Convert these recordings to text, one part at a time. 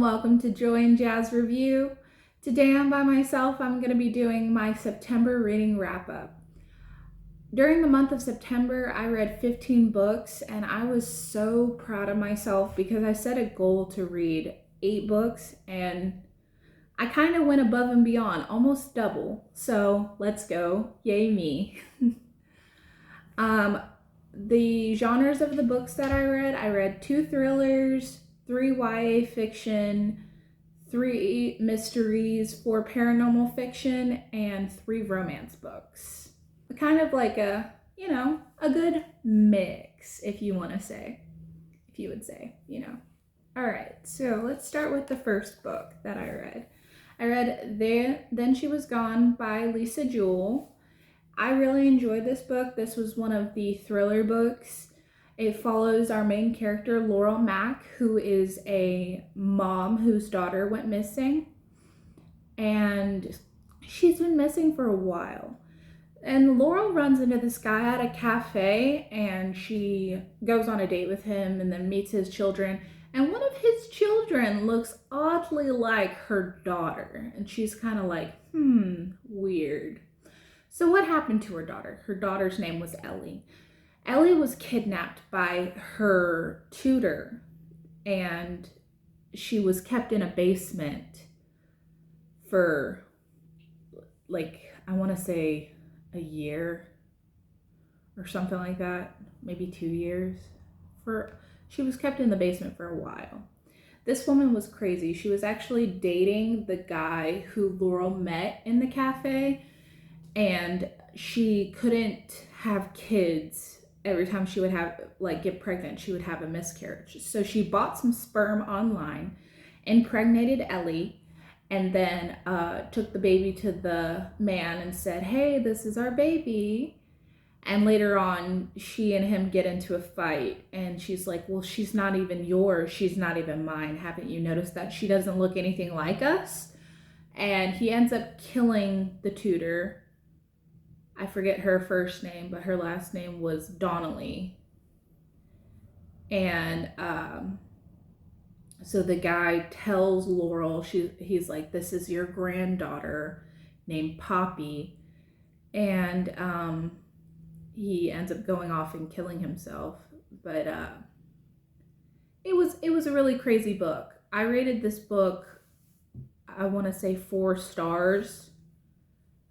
welcome to Joy and Jazz Review. Today I'm by myself. I'm going to be doing my September reading wrap up. During the month of September, I read 15 books and I was so proud of myself because I set a goal to read 8 books and I kind of went above and beyond, almost double. So let's go. Yay me. The genres of the books that I read 2 thrillers, 3 YA fiction, 3 mysteries, 4 paranormal fiction, and 3 romance books. Kind of like a good mix, if you would say. All right, so let's start with the first book that I read. I read Then She Was Gone by Lisa Jewell. I really enjoyed this book. This was one of the thriller books. It follows our main character, Laurel Mack, who is a mom whose daughter went missing. And she's been missing for a while. And Laurel runs into this guy at a cafe and she goes on a date with him and then meets his children. And one of his children looks oddly like her daughter. And she's kind of like, weird. So what happened to her daughter? Her daughter's name was Ellie. Ellie was kidnapped by her tutor and she was kept in a basement for I want to say a year or something like that, maybe 2 years. She was kept in the basement for a while. This woman was crazy. She was actually dating the guy who Laurel met in the cafe, and she couldn't have kids. Every time she would get pregnant, she would have a miscarriage. So she bought some sperm online, impregnated Ellie, and then took the baby to the man and said, "Hey, this is our baby." And later on, she and him get into a fight, and she's like, "Well, she's not even yours. She's not even mine. Haven't you noticed that she doesn't look anything like us?" And he ends up killing the tutor. I forget her first name, but her last name was Donnelly. And so the guy tells Laurel, he's like, "This is your granddaughter named Poppy." And he ends up going off and killing himself. But it was a really crazy book. I rated this book, I want to say 4 stars.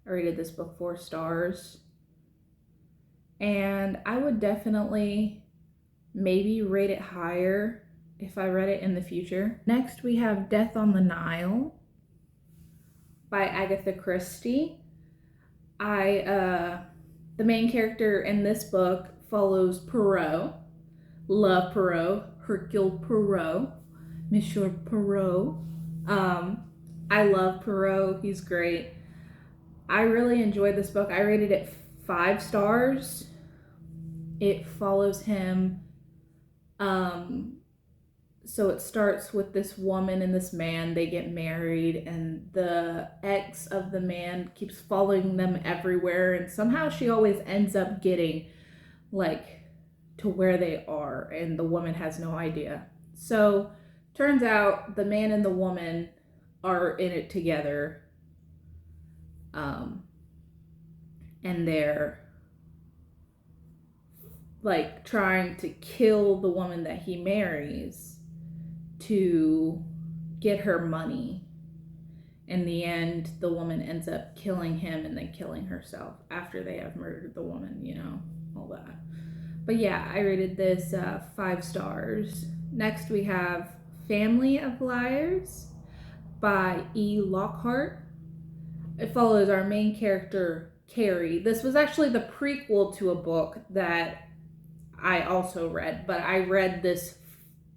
I rated this book 4 stars. And I would definitely maybe rate it higher if I read it in the future. Next, we have Death on the Nile by Agatha Christie. The main character in this book follows Poirot. Love Poirot, Hercule Poirot, Monsieur Poirot. I love Poirot. He's great. I really enjoyed this book. I rated it 5 stars. It follows him. So it starts with this woman and this man. They get married, and the ex of the man keeps following them everywhere. And somehow she always ends up getting to where they are, and the woman has no idea. So turns out the man and the woman are in it together. And they're trying to kill the woman that he marries to get her money. In the end, the woman ends up killing him and then killing herself after they have murdered the woman, all that. But yeah, I rated this 5 stars. Next, we have Family of Liars by E. Lockhart. It follows our main character, Carrie. This was actually the prequel to a book that I also read, but I read this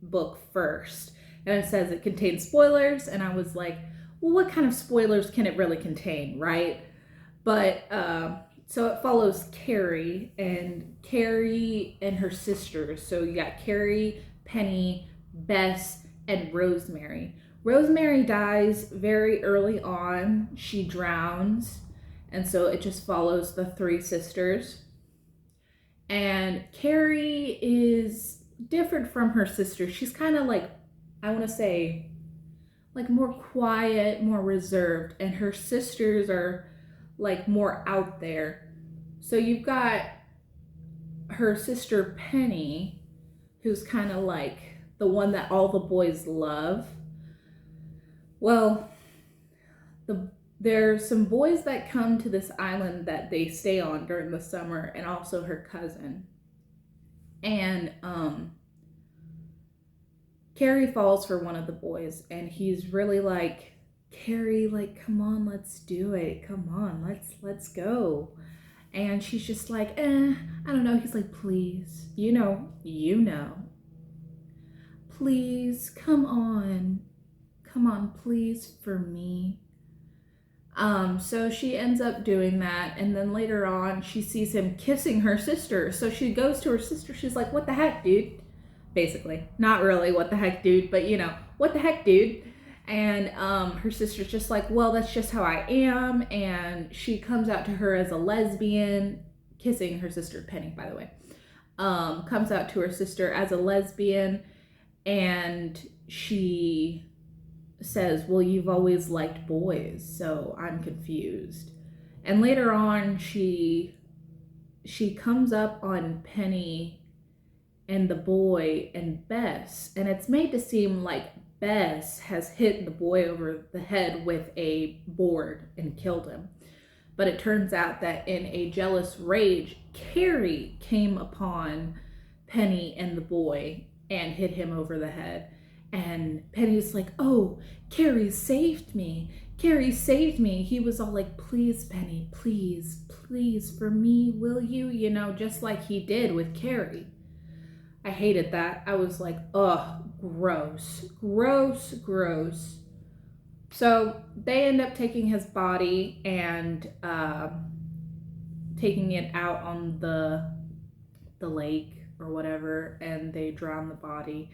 book first. And it says it contains spoilers, and I was like, well, what kind of spoilers can it really contain, right? But so it follows Carrie and her sisters. So you got Carrie, Penny, Bess, and Rosemary. Rosemary dies very early on. She drowns, and so it just follows the 3 sisters. And Carrie is different from her sister. She's kind of I want to say, like more quiet, more reserved, and her sisters are like more out there. So you've got her sister Penny, who's kind of like the one that all the boys love. Well, there's some boys that come to this island that they stay on during the summer, and also her cousin. And Carrie falls for one of the boys, and he's really like, Carrie, like, come on, let's do it. Come on, let's go. And she's just like, I don't know. He's like, please, you know, please, come on, please, for me. So she ends up doing that, and then later on, she sees him kissing her sister. So she goes to her sister. She's like, what the heck, dude? Basically, not really what the heck, dude, but you know, what the heck, dude? And her sister's just like, well, that's just how I am. And she comes out to her as a lesbian, kissing her sister Penny, by the way. Comes out to her sister as a lesbian, and she says, well, you've always liked boys, so I'm confused. And later on, she comes up on Penny and the boy and Bess, and it's made to seem like Bess has hit the boy over the head with a board and killed him. But it turns out that in a jealous rage, Carrie came upon Penny and the boy and hit him over the head. And Penny's like, oh, Carrie saved me. Carrie saved me. He was all like, please, Penny, please, please, for me, will you? You know, just like he did with Carrie. I hated that. I was like, ugh, gross, gross, gross. So they end up taking his body and taking it out on the lake or whatever, and they drown the body.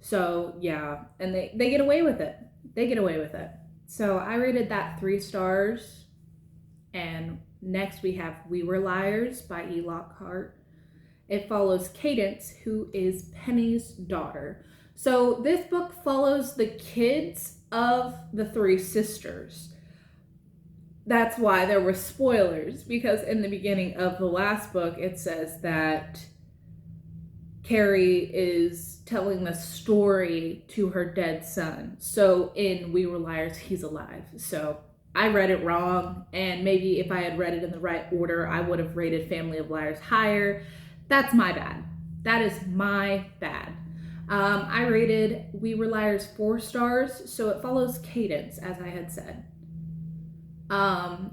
So yeah, and they get away with it. They get away with it. So I rated that 3 stars. And next we have We Were Liars by E. Lockhart. It follows Cadence, who is Penny's daughter. So this book follows the kids of the 3 sisters. That's why there were spoilers, because in the beginning of the last book, it says that Carrie is telling the story to her dead son. So in We Were Liars, he's alive. So I read it wrong, and maybe if I had read it in the right order, I would have rated Family of Liars higher. That's my bad. That is my bad. I rated We Were Liars 4 stars, so it follows Cadence, as I had said.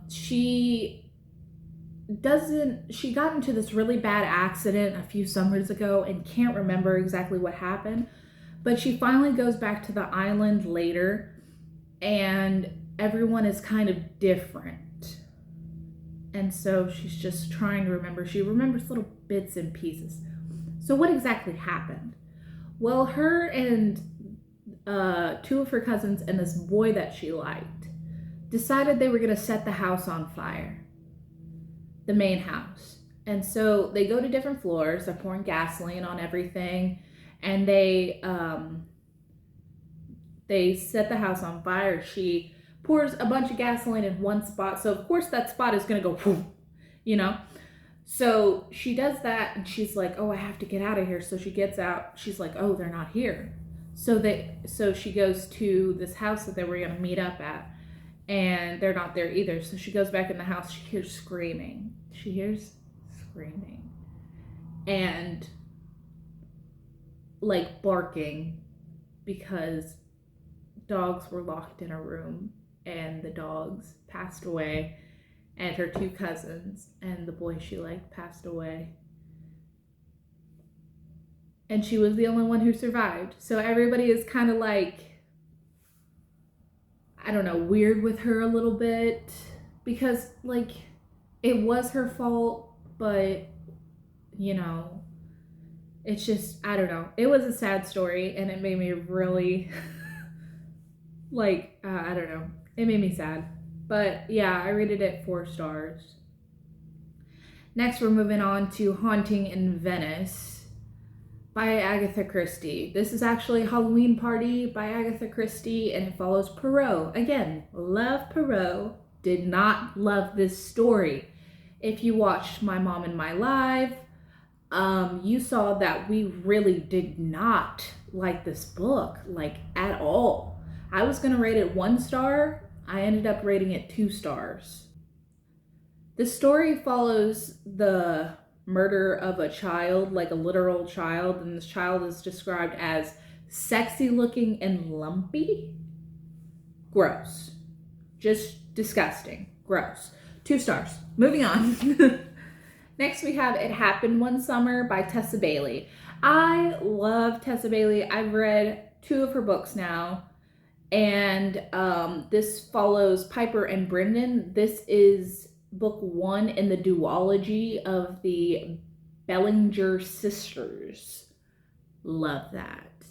She got into this really bad accident a few summers ago and can't remember exactly what happened, but she finally goes back to the island later, and everyone is kind of different. And so she's just trying to remember. She remembers little bits and pieces. So what exactly happened? Well, her and 2 of her cousins and this boy that she liked decided they were going to set the house on fire. The main house. And so they go to different floors. They're pouring gasoline on everything. And they set the house on fire. She pours a bunch of gasoline in one spot. So of course that spot is going to go, whoosh, you know. So she does that, and she's like, oh, I have to get out of here. So she gets out. She's like, oh, they're not here. So she goes to this house that they were going to meet up at, and they're not there either. So she goes back in the house. She hears screaming. And like barking, because dogs were locked in a room, and the dogs passed away, and her 2 cousins and the boy she liked passed away. And she was the only one who survived. So everybody is kind of like, I don't know, weird with her a little bit, because like it was her fault, but you know, it's just, I don't know. It was a sad story, and it made me really like, I don't know. It made me sad. But yeah, I rated it 4 stars. Next, we're moving on to Haunting in Venice by Agatha Christie. This is actually Halloween Party by Agatha Christie, and it follows Poirot. Again, love Poirot. Did not love this story. If you watched My Mom and My Life, you saw that we really did not like this book, like at all. I was gonna rate it 1 star. I ended up rating it 2 stars. The story follows the murder of a child, like a literal child, and this child is described as sexy looking and lumpy. Gross. Just disgusting. Gross. 2 stars. Moving on. Next we have It Happened One Summer by Tessa Bailey. I love Tessa Bailey. I've read 2 of her books now, and this follows Piper and Brendan. This is book 1 in the duology of the Bellinger sisters. Love that.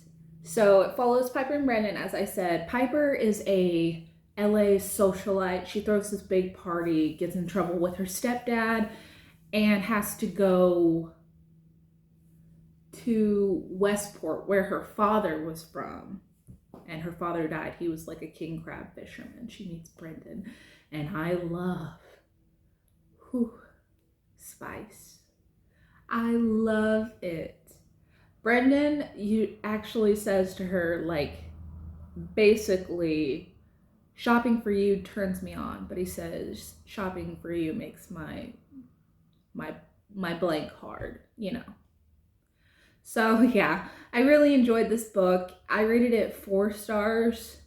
So it follows Piper and Brendan, as I said. Piper is a LA socialite. She throws this big party, gets in trouble with her stepdad, and has to go to Westport, where her father was from. And her father died. He was like a king crab fisherman. She meets Brendan. And I love spice. I love it. Brendan actually says to her, like, basically, shopping for you turns me on. But he says, shopping for you makes my blank hard, you know. So yeah, I really enjoyed this book. I rated it 4 stars,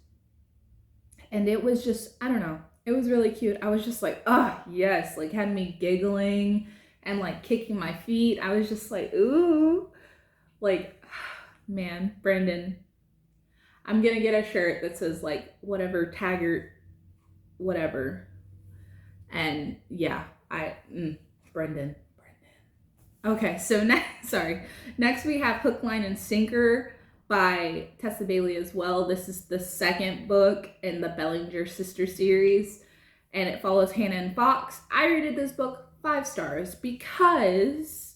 and it was just, I don't know, it was really cute. I was just like, oh yes, like had me giggling and like kicking my feet. I was just like, ooh, like, man, Brendan, I'm gonna get a shirt that says like whatever Taggart, whatever, and yeah, Brendan. Okay, so next we have Hook, Line, and Sinker by Tessa Bailey as well. This is the 2nd book in the Bellinger sister series, and it follows Hannah and Fox. I rated this book 5 stars because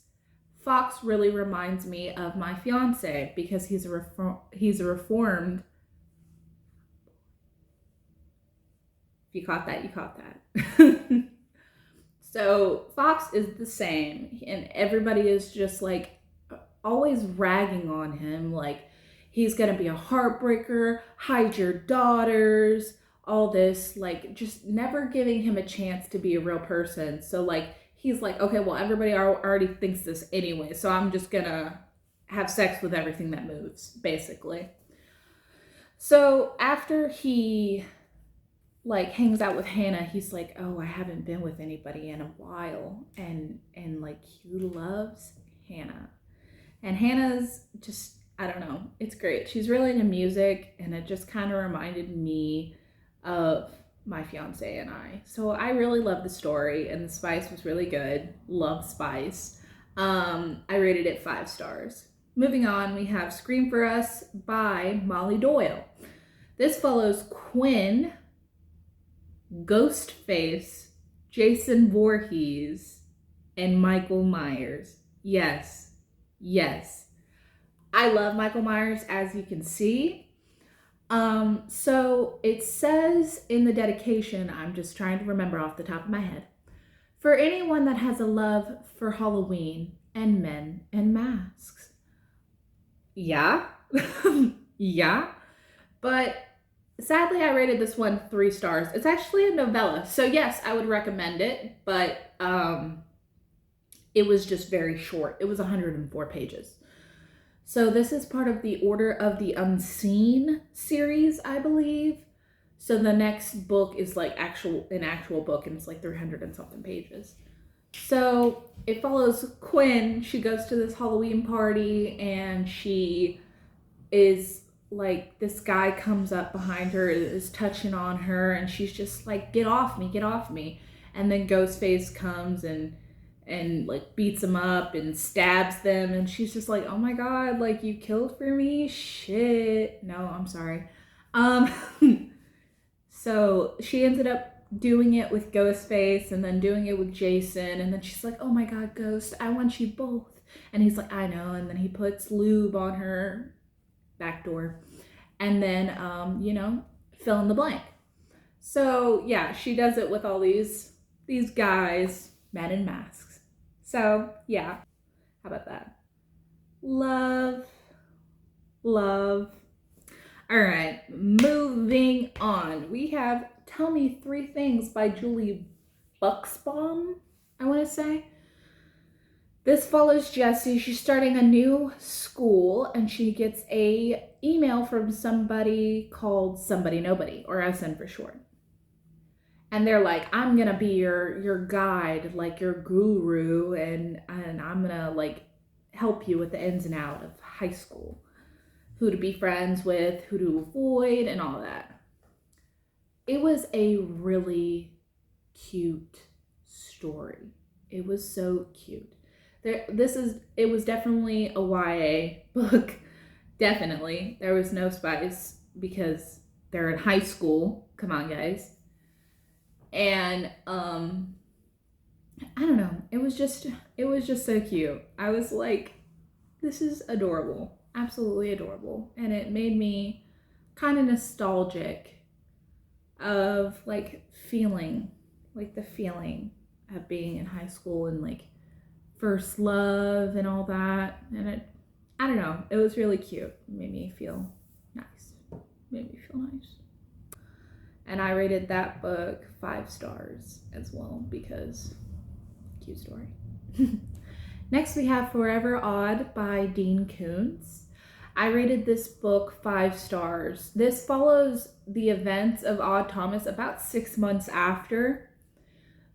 Fox really reminds me of my fiance, because he's a reformed. If you caught that, you caught that. So Fox is the same, and everybody is just like always ragging on him, like he's gonna be a heartbreaker, hide your daughters, all this, like just never giving him a chance to be a real person. So like he's like, okay, well everybody already thinks this anyway, so I'm just gonna have sex with everything that moves, basically. So after he like hangs out with Hannah, he's like, oh, I haven't been with anybody in a while, and like he loves Hannah, and Hannah's just, I don't know, it's great. She's really into music, and it just kind of reminded me of my fiance and I. So I really love the story, and the spice was really good. Love spice. I rated it 5 stars. Moving on, we have Scream for Us by Molly Doyle. This follows Quinn, Ghostface, Jason Voorhees, and Michael Myers. Yes. I love Michael Myers, as you can see. So it says in the dedication, I'm just trying to remember off the top of my head, for anyone that has a love for Halloween and men and masks. Yeah. Yeah. But sadly, I rated this one 3 stars. It's actually a novella. So yes, I would recommend it, but it was just very short. It was 104 pages. So this is part of the Order of the Unseen series, I believe. So the next book is like an actual book, and it's like 300 and something pages. So it follows Quinn. She goes to this Halloween party, and she is like, this guy comes up behind her, is touching on her, and she's just like, get off me. And then Ghostface comes and like beats him up and stabs them, and she's just like, oh my god, like you killed for me? Shit. No, I'm sorry. So she ended up doing it with Ghostface, and then doing it with Jason, and then she's like, oh my god, Ghost, I want you both. And he's like, I know. And then he puts lube on her back door. And then, fill in the blank. So yeah, she does it with all these guys, men in masks. So yeah, how about that? Love. All right, moving on. We have Tell Me Three Things by Julie Buxbaum, I want to say. This follows Jessie. She's starting a new school and she gets a email from somebody called Somebody Nobody, or SN for short. And they're like, I'm gonna be your guide, like your guru, and I'm gonna like help you with the ins and outs of high school. Who to be friends with, who to avoid, and all that. It was a really cute story. It was so cute. It was definitely a YA book. Definitely. There was no spice because they're in high school. Come on, guys. And I don't know. It was just so cute. I was like, this is adorable. Absolutely adorable. And it made me kind of nostalgic of like feeling, like the feeling of being in high school and like first love and all that. And I don't know, it was really cute. It made me feel nice. And I rated that book 5 stars as well because cute story. Next we have Forever Odd by Dean Koontz. I rated this book 5 stars. This follows the events of Odd Thomas about 6 months after.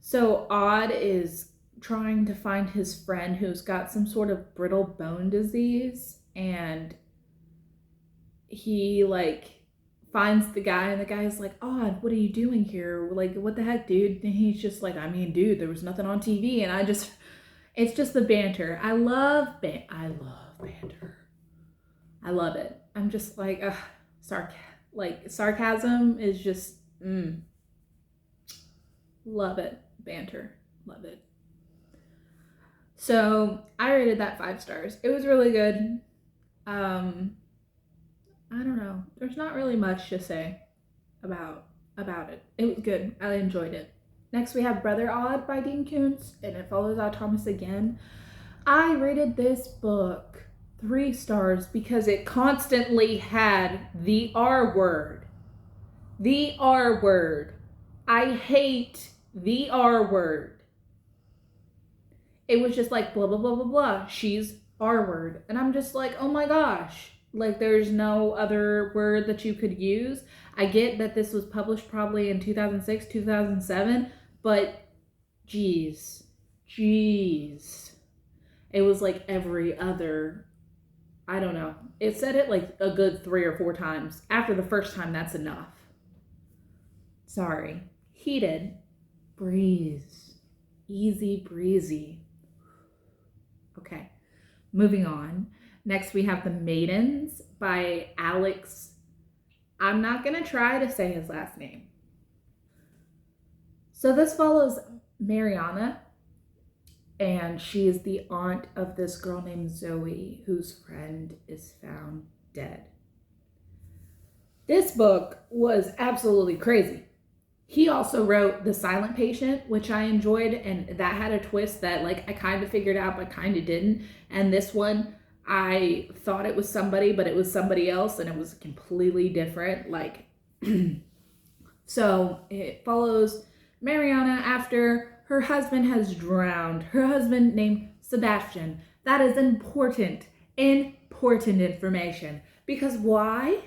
So Odd is trying to find his friend who's got some sort of brittle bone disease, and he like finds the guy, and the guy's like, Odd, what are you doing here? Like, what the heck, dude? And he's just like, I mean, dude, there was nothing on TV. And it's just the banter. I love banter. I love it. I'm just like, sarcasm is just, love it. Banter, love it. So I rated that 5 stars. It was really good. I don't know. There's not really much to say about it. It was good. I enjoyed it. Next we have Brother Odd by Dean Koontz, and it follows Odd Thomas again. I rated this book 3 stars because it constantly had the R word. The R word. I hate the R word. It was just like blah, blah, blah, blah, blah. She's R word. And I'm just like, oh my gosh. Like there's no other word that you could use. I get that this was published probably in 2006, 2007, but geez. It was like every other, I don't know. It said it like a good 3 or 4 times. After the first time, that's enough. Sorry. Heated. Breeze. Easy breezy. Okay. Moving on. Next we have The Maidens by Alex. I'm not going to try to say his last name. So this follows Mariana, and she is the aunt of this girl named Zoe, whose friend is found dead. This book was absolutely crazy. He also wrote The Silent Patient, which I enjoyed, and that had a twist that like I kind of figured out but kind of didn't. And this one, I thought it was somebody, but it was somebody else, and it was completely different. Like, so it follows Mariana after her husband has drowned. Her husband named Sebastian. That is important information. Because why?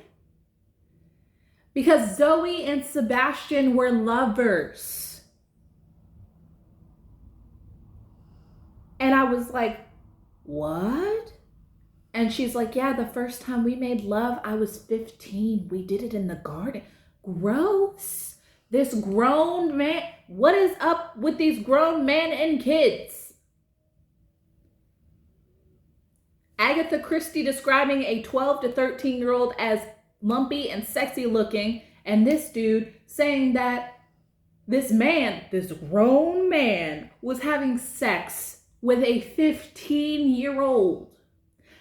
Because Zoe and Sebastian were lovers. And I was like, what? And she's like, yeah, the first time we made love, I was 15. We did it in the garden. Gross. This grown man, what is up with these grown men and kids? Agatha Christie describing a 12 to 13-year-old as lumpy and sexy looking, and this dude saying that this man, this grown man, was having sex with a 15-year-old.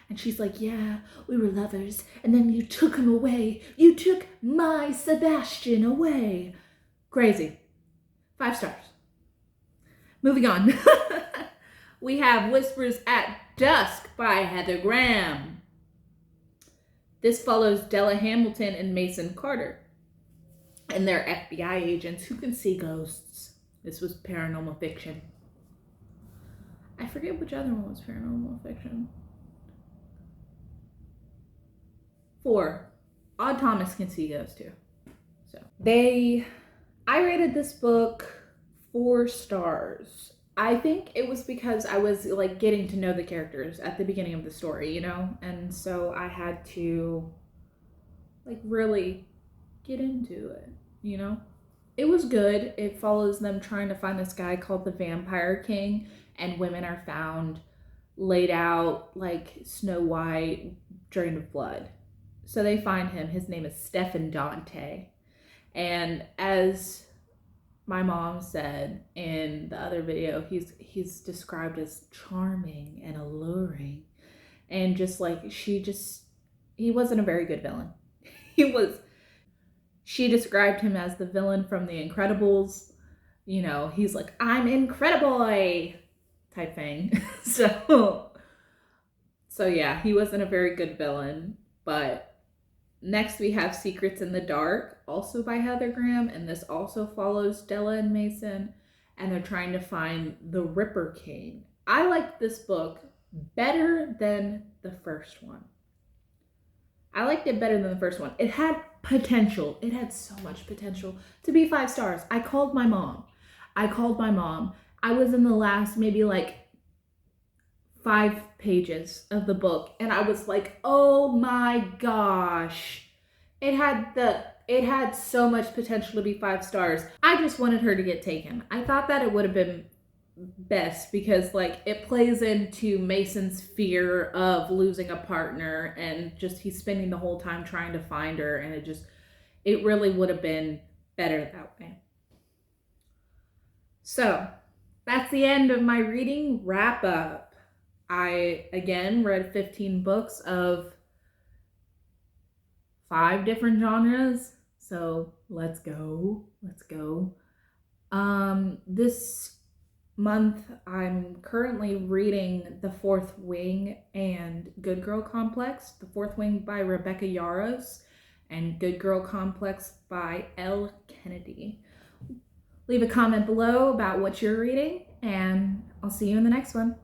And she's like, yeah, we were lovers, and then you took him away. You took my Sebastian away. Crazy. 5 stars. Moving on. We have Whispers at Dusk by Heather Graham. This follows Della Hamilton and Mason Carter, and they're FBI agents who can see ghosts. This was paranormal fiction. I forget which other one was paranormal fiction. 4. Odd Thomas can see ghosts too. I rated this book 4 stars. I think it was because I was like getting to know the characters at the beginning of the story, you know? And so I had to like really get into it, you know? It was good. It follows them trying to find this guy called the Vampire King, and women are found laid out like Snow White, drained of blood. So they find him. His name is Stephen Dante. And as my mom said in the other video, he's described as charming and alluring. And just like, he wasn't a very good villain. She described him as the villain from The Incredibles. You know, he's like, I'm Incrediboy type thing. So yeah, he wasn't a very good villain. But next we have Secrets in the Dark, also by Heather Graham, and this also follows Della and Mason, and they're trying to find the Ripper King. I liked this book better than the first one. I liked it better than the first one. It had potential. It had so much potential to be 5 stars. I called my mom. I was in the last maybe like 5 pages of the book, and I was like, oh my gosh. It had so much potential to be 5 stars. I just wanted her to get taken. I thought that it would have been best because like it plays into Mason's fear of losing a partner, and just he's spending the whole time trying to find her, and it really would have been better that way. So that's the end of my reading wrap up. I again read 15 books of 5 different genres. So let's go. This month I'm currently reading The Fourth Wing and Good Girl Complex. The Fourth Wing by Rebecca Yarros and Good Girl Complex by Elle Kennedy. Leave a comment below about what you're reading, and I'll see you in the next one.